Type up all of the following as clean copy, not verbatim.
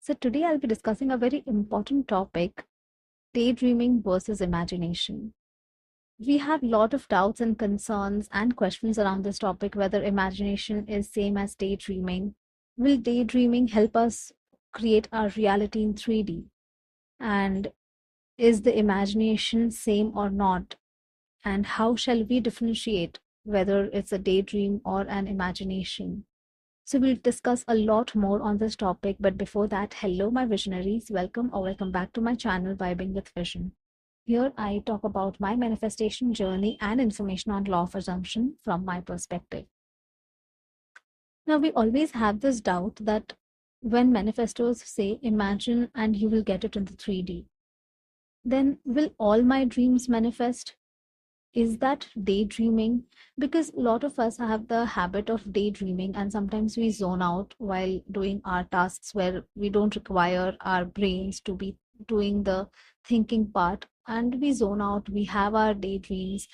So today I'll be discussing a very important topic, daydreaming versus imagination. We have a lot of doubts and concerns and questions around this topic, whether imagination is same as daydreaming. Will daydreaming help us create our reality in 3D? And is the imagination same or not? And how shall we differentiate whether it's a daydream or an imagination? So we'll discuss a lot more on this topic, but before that, hello my visionaries, welcome or welcome back to my channel Vibing with Vision. Here I talk about my manifestation journey and information on law of assumption from my perspective. Now we always have this doubt that when manifestors say imagine and you will get it in the 3D, then will all my dreams manifest? Is that daydreaming? Because a lot of us have the habit of daydreaming, and sometimes we zone out while doing our tasks where we don't require our brains to be doing the thinking part, and we zone out, we have our daydreams.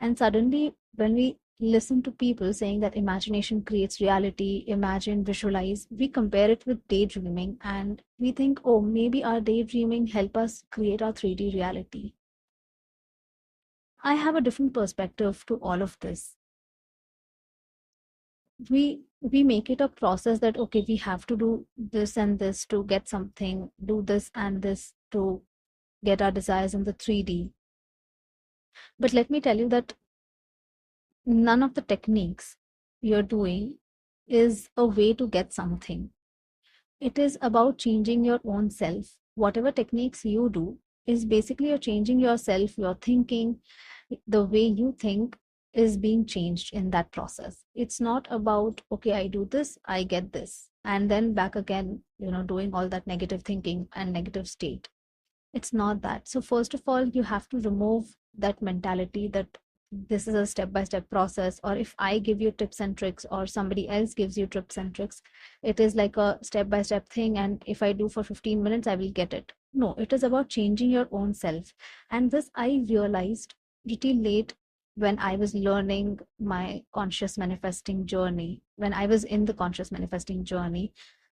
And suddenly, when we listen to people saying that imagination creates reality, imagine, visualize, we compare it with daydreaming and we think, oh, maybe our daydreaming help us create our 3D reality. I have a different perspective to all of this. We make it a process that okay, we have to do this and this to get something, do this and this to get our desires in the 3D. But let me tell you that none of the techniques you're doing is a way to get something. It is about changing your own self. Whatever techniques you do is basically you're changing yourself, your thinking, the way you think is being changed in that process. It's not about, okay, I do this, I get this, and then back again, doing all that negative thinking and negative state. It's not that. So, first of all, you have to remove that mentality that this is a step by step process, or if I give you tips and tricks, or somebody else gives you tips and tricks, it is like a step by step thing. And if I do for 15 minutes, I will get it. No, it is about changing your own self. And this I realized pretty late when I was learning my conscious manifesting journey. When I was in the conscious manifesting journey,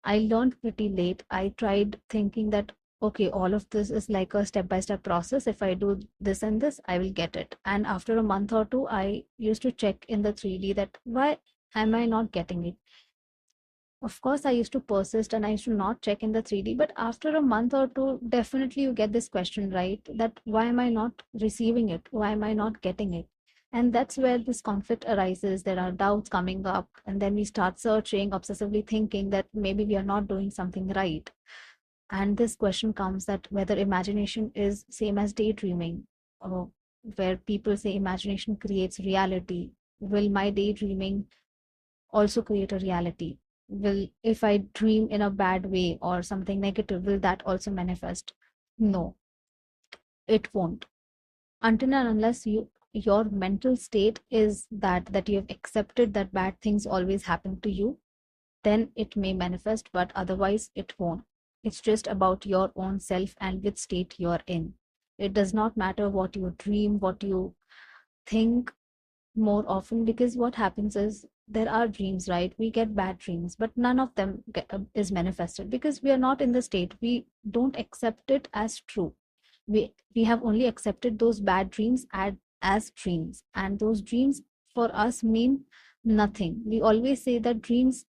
I learned pretty late. I tried thinking that okay, all of this is like a step by step process. If I do this and this, I will get it. And after a month or two, I used to check in the 3D that why am I not getting it? Of course, I used to persist and I used to not check in the 3D. But after a month or two, definitely you get this question, right? That why am I not receiving it? Why am I not getting it? And that's where this conflict arises. There are doubts coming up. And then we start searching, obsessively thinking that maybe we are not doing something right. And this question comes that whether imagination is same as daydreaming, or where people say imagination creates reality. Will my daydreaming also create a reality? Will, if I dream in a bad way or something negative, will that also manifest? No, it won't. Until and unless your mental state is that you have accepted that bad things always happen to you, then it may manifest, but otherwise it won't. It's just about your own self and which state you're in. It does not matter what you dream, what you think more often, because what happens is there are dreams, right? We get bad dreams, but none of them is manifested because we are not in the state. We don't accept it as true. We have only accepted those bad dreams as dreams, and those dreams for us mean nothing. We always say that dreams,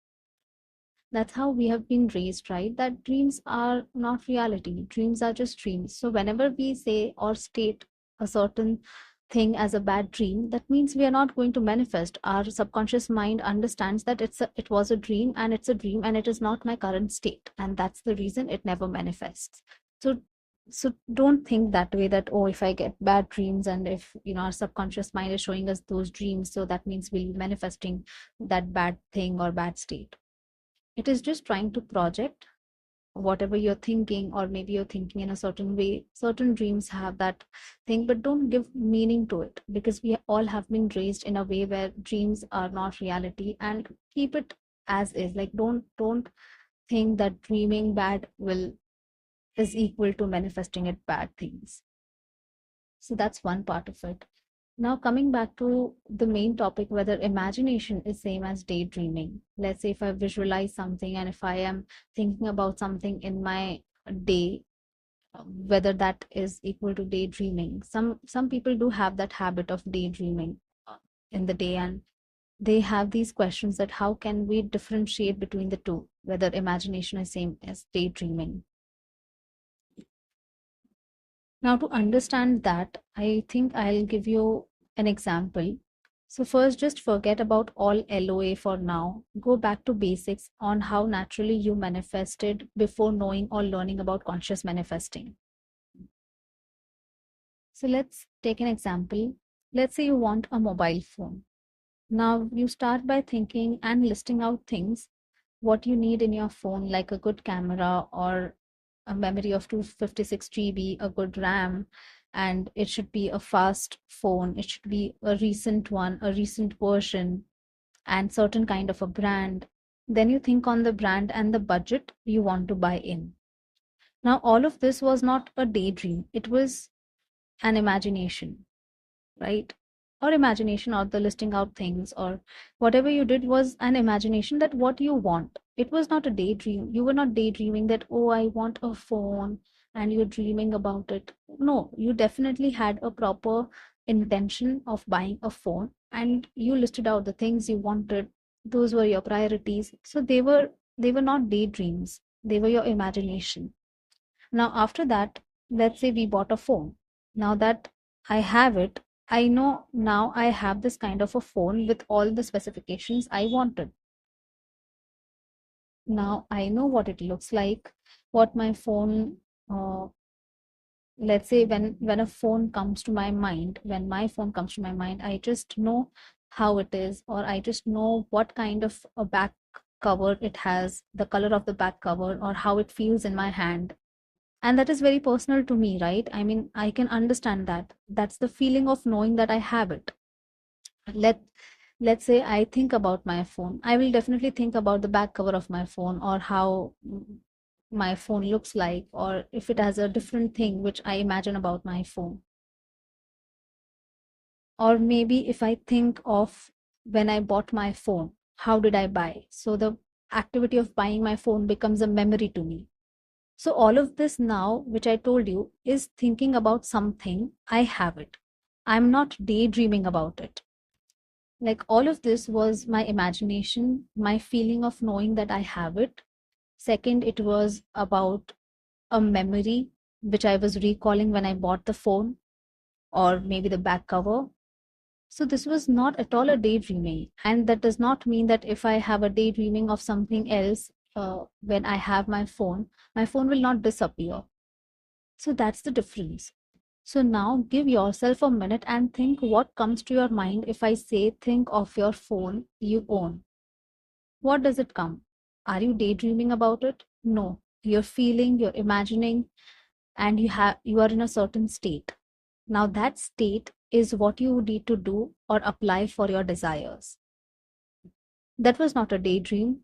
that's how we have been raised, right? That dreams are not reality. Dreams are just dreams. So whenever we say or state a certain thing as a bad dream, that means we are not going to manifest. Our subconscious mind understands that it was a dream and it's a dream and it is not my current state. And that's the reason it never manifests. So so don't think that way, that oh, if I get bad dreams and if our subconscious mind is showing us those dreams, so that means we'll be manifesting that bad thing or bad state. It is just trying to project whatever you're thinking, or maybe you're thinking in a certain way. Certain dreams have that thing, but don't give meaning to it, because we all have been raised in a way where dreams are not reality, and keep it as is. Like don't think that dreaming bad will is equal to manifesting it bad things. So that's one part of it. Now, coming back to the main topic, whether imagination is same as daydreaming. Let's say if I visualize something and if I am thinking about something in my day, whether that is equal to daydreaming. Some people do have that habit of daydreaming in the day, and they have these questions that how can we differentiate between the two, whether imagination is same as daydreaming. Now, to understand that, I think I'll give you an example. So, first, just forget about all LOA for now. Go back to basics on how naturally you manifested before knowing or learning about conscious manifesting. So, let's take an example. Let's say you want a mobile phone. Now, you start by thinking and listing out things what you need in your phone, like a good camera or a memory of 256 GB, a good RAM, and it should be a fast phone. It should be a recent one, a recent version, and certain kind of a brand. Then you think on the brand and the budget you want to buy in. Now, all of this was not a daydream, it was an imagination, right? Or imagination, or the listing out things, or whatever you did was an imagination that what you want. It was not a daydream. You were not daydreaming that, oh, I want a phone, and you're dreaming about it. No, you definitely had a proper intention of buying a phone, and you listed out the things you wanted. Those were your priorities. So they were not daydreams. They were your imagination. Now, after that, let's say we bought a phone. Now that I have it, I know now I have this kind of a phone with all the specifications I wanted. Now I know what it looks like, what my phone, let's say when a phone comes to my mind, when my phone comes to my mind, I just know how it is, or I just know what kind of a back cover it has, the color of the back cover, or how it feels in my hand. And that is very personal to me, right? I mean, I can understand that. That's the feeling of knowing that I have it. let let's say I think about my phone, I will definitely think about the back cover of my phone, or how my phone looks like, or if it has a different thing which I imagine about my phone. Or maybe if I think of when I bought my phone, how did I buy? So the activity of buying my phone becomes a memory to me. So all of this now, which I told you, is thinking about something. I have it. I'm not daydreaming about it. Like all of this was my imagination, my feeling of knowing that I have it. Second, it was about a memory which I was recalling when I bought the phone, or maybe the back cover. So this was not at all a daydreaming. And that does not mean that if I have a daydreaming of something else, when I have my phone will not disappear. So that's the difference. So now give yourself a minute and think what comes to your mind if I say think of your phone you own. What does it come? Are you daydreaming about it? No. You're feeling, you're imagining, and you are in a certain state. Now that state is what you need to do or apply for your desires. That was not a daydream.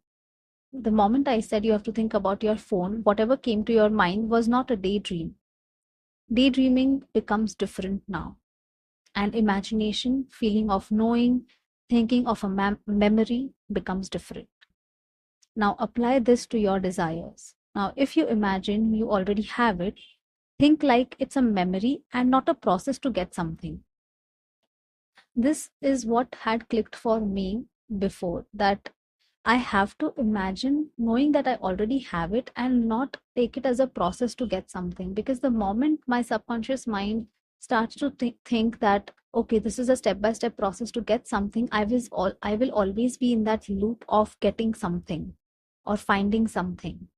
The moment I said you have to think about your phone, whatever came to your mind was not a daydream. Daydreaming becomes different now. And imagination, feeling of knowing, thinking of a memory becomes different. Now apply this to your desires. Now, if you imagine you already have it, think like it's a memory and not a process to get something. This is what had clicked for me before, that I have to imagine knowing that I already have it and not take it as a process to get something. Because the moment my subconscious mind starts to think that, okay, this is a step by step process to get something, I will always be in that loop of getting something or finding something.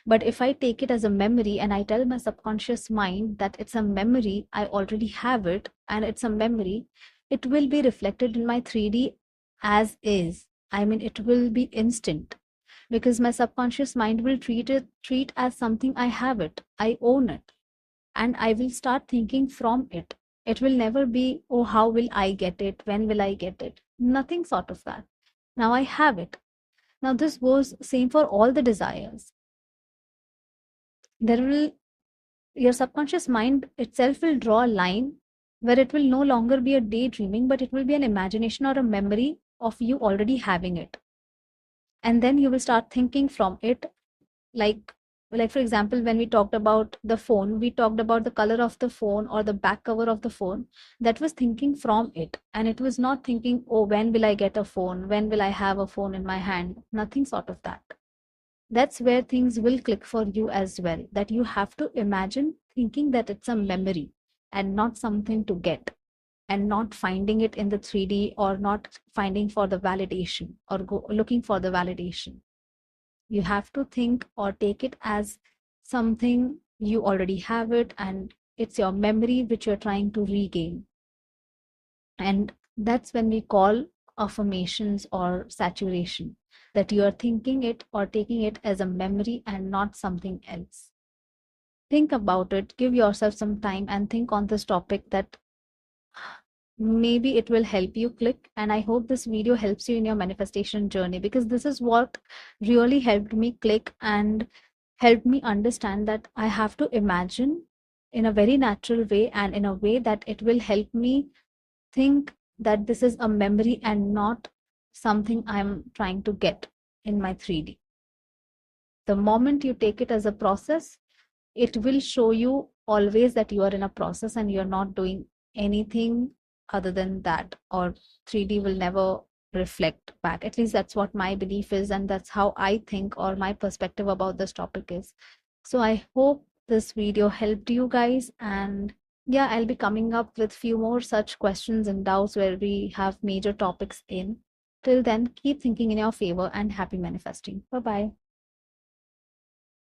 But if I take it as a memory and I tell my subconscious mind that it's a memory, I already have it and it's a memory, it will be reflected in my 3D as is. I mean, it will be instant because my subconscious mind will treat as something. I have it, I own it, and I will start thinking from it. It will never be, oh, how will I get it? When will I get it? Nothing sort of that. Now I have it. Now this goes same for all the desires. There will Your subconscious mind itself will draw a line where it will no longer be a daydreaming, but it will be an imagination or a memory of you already having it. And then you will start thinking from it, like for example, when we talked about the phone, we talked about the color of the phone or the back cover of the phone. That was thinking from it, and it was not thinking, oh, when will I get a phone, when will I have a phone in my hand, nothing sort of that. That's where things will click for you as well, that you have to imagine thinking that it's a memory and not something to get, and not finding it in the 3D, or not finding for the validation or looking for the validation. You have to think or take it as something you already have it, and it's your memory which you're trying to regain. And that's when we call affirmations or saturation, that you are thinking it or taking it as a memory and not something else. Think about it, give yourself some time and think on this topic, that maybe it will help you click. And I hope this video helps you in your manifestation journey, because this is what really helped me click and helped me understand that I have to imagine in a very natural way, and in a way that it will help me think that this is a memory and not something I'm trying to get in my 3D. The moment you take it as a process, it will show you always that you are in a process and you're not doing anything other than that, or 3D will never reflect back. At least that's what my belief is, and that's how I think, or my perspective about this topic is. So I hope this video helped you guys, and yeah, I'll be coming up with few more such questions and doubts where we have major topics in. Till then, keep thinking in your favor, and happy manifesting. Bye bye.